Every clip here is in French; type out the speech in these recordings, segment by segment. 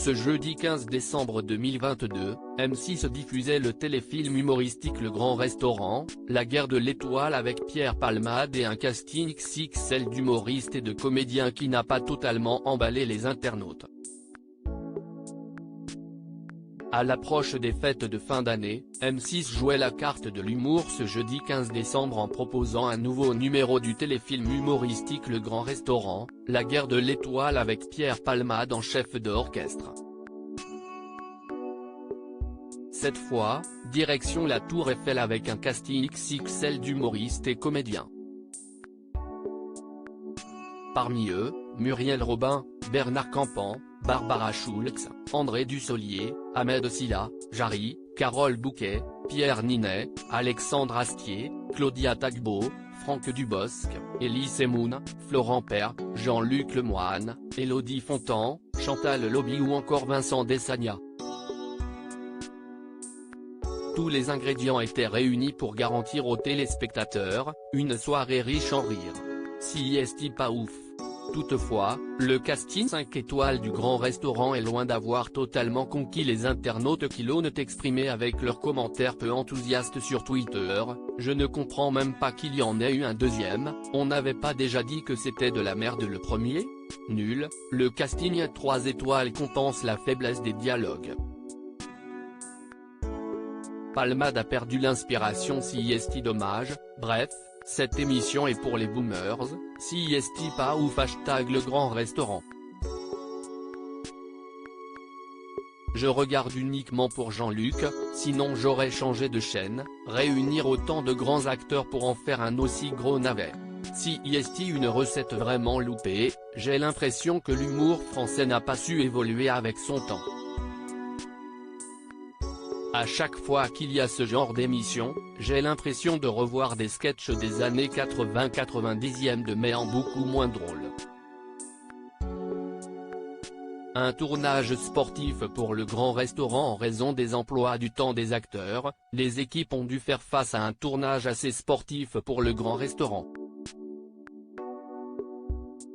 Ce jeudi 15 décembre 2022, M6 diffusait le téléfilm humoristique Le Grand Restaurant, la guerre de l'étoile avec Pierre Palmade et un casting XXL d'humoristes et de comédiens qui n'a pas totalement emballé les internautes. À l'approche des fêtes de fin d'année, M6 jouait la carte de l'humour ce jeudi 15 décembre en proposant un nouveau numéro du téléfilm humoristique Le Grand Restaurant, la guerre de l'étoile avec Pierre Palmade en chef d'orchestre. Cette fois, direction la Tour Eiffel avec un casting XXL d'humoristes et comédiens. Parmi eux, Muriel Robin, Bernard Campan, Barbara Schulz, André Dussolier, Ahmed Silla, Jarry, Carole Bouquet, Pierre Ninet, Alexandre Astier, Claudia Tagbo, Franck Dubosc, Elie Semoun, Florent Père, Jean-Luc Lemoine, Élodie Fontan, Chantal Lobby ou encore Vincent Desagna. Tous les ingrédients étaient réunis pour garantir aux téléspectateurs une soirée riche en rire. Si est pas ouf. Toutefois, le casting 5 étoiles du Grand Restaurant est loin d'avoir totalement conquis les internautes qui l'ont exprimé avec leurs commentaires peu enthousiastes sur Twitter. Je ne comprends même pas qu'il y en ait eu un deuxième, on n'avait pas déjà dit que c'était de la merde le premier ? Nul, le casting 3 étoiles compense la faiblesse des dialogues. Palmade a perdu l'inspiration si est dommage, bref. Cette émission est pour les boomers, si est pas ouf #Le Grand Restaurant. Je regarde uniquement pour Jean-Luc, sinon j'aurais changé de chaîne, réunir autant de grands acteurs pour en faire un aussi gros navet. Si est une recette vraiment loupée, j'ai l'impression que l'humour français n'a pas su évoluer avec son temps. À chaque fois qu'il y a ce genre d'émission, j'ai l'impression de revoir des sketchs des années 80-90 mais en beaucoup moins drôle. Un tournage sportif pour Le Grand Restaurant en raison des emplois du temps des acteurs, les équipes ont dû faire face à un tournage assez sportif pour Le Grand Restaurant.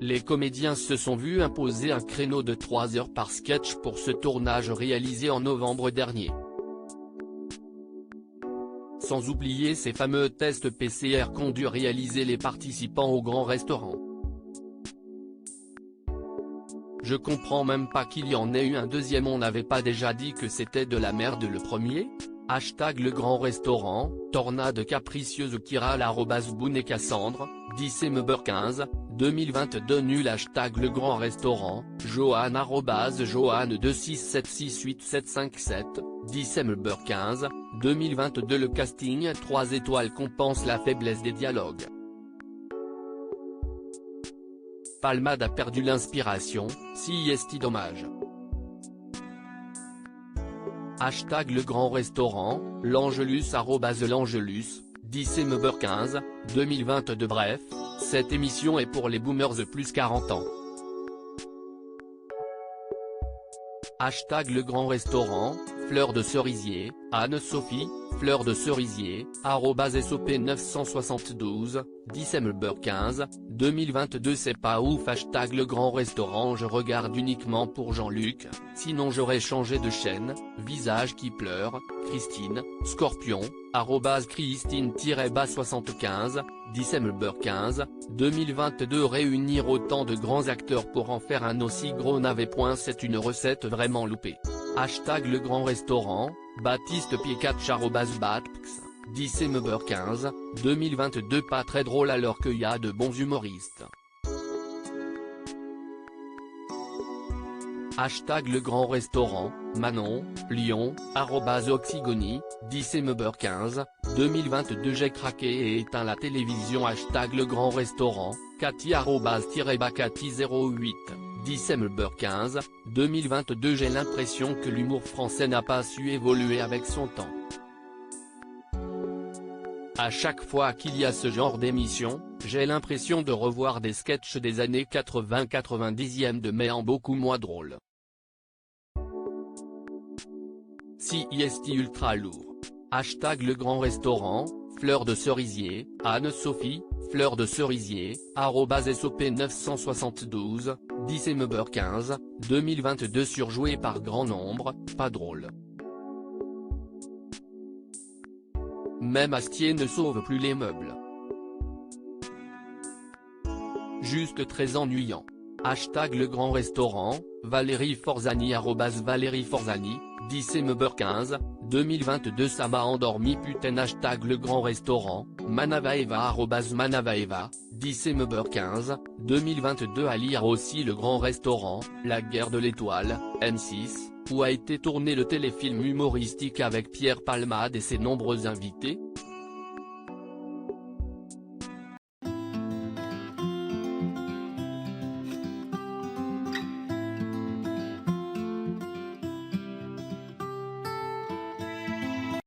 Les comédiens se sont vus imposer un créneau de 3 heures par sketch pour ce tournage réalisé en novembre dernier. Sans oublier ces fameux tests PCR qu'ont dû réaliser les participants au Grand Restaurant. Je comprends même pas qu'il y en ait eu un deuxième, on n'avait pas déjà dit que c'était de la merde le premier ? #Le Grand Restaurant, tornade capricieuse Kiral @Boone et Cassandre, December 15, 2022 nul #Le Grand Restaurant, Johan @Johan267687757, December 15, 2022 Le casting 3 étoiles compense la faiblesse des dialogues. Palmade a perdu l'inspiration, si est dommage. #Le Grand Restaurant, l'Angelus @l'Angelus, December 15, 2022 bref, cette émission est pour les boomers de plus 40 ans. #Le Grand Restaurant, Fleur de Cerisier, Anne-Sophie, Fleur de Cerisier, @SOP972, December 15, 2022 c'est pas ouf #Le Grand Restaurant je regarde uniquement pour Jean-Luc, sinon j'aurais changé de chaîne, visage qui pleure, Christine, Scorpion, @Christine-75, December 15, 2022 réunir autant de grands acteurs pour en faire un aussi gros navet. C'est une recette vraiment loupée. #Le Grand Restaurant, Baptiste Piecatch @Batpx, December 15, 2022 pas très drôle alors qu'il y a de bons humoristes. #Le Grand Restaurant, Manon, Lyon, @Oxygony, December 15, 2022 j'ai craqué et éteint la télévision. #Le Grand Restaurant, Cathy @Cathy08, December 15, 2022 j'ai l'impression que l'humour français n'a pas su évoluer avec son temps. À chaque fois qu'il y a ce genre d'émission, j'ai l'impression de revoir des sketchs des années 80-90 mais en beaucoup moins drôle. Si est ultra lourd. #Le Grand Restaurant, Fleur de Cerisier, Anne-Sophie, Fleur de Cerisier, @SOP972, December 15, 2022 surjoué par grand nombre, pas drôle. Même Astier ne sauve plus les meubles. Juste très ennuyant. Hashtag Le Grand Restaurant, Valérie Forzani @Valérie Forzani, 10 2022 ça m'a endormi putain hashtag Le Grand Restaurant, Manavaeva @Manavaeva, 10 2022 à lire aussi Le Grand Restaurant, La Guerre de l'Étoile, M6, où a été tourné le téléfilm humoristique avec Pierre Palmade et ses nombreux invités.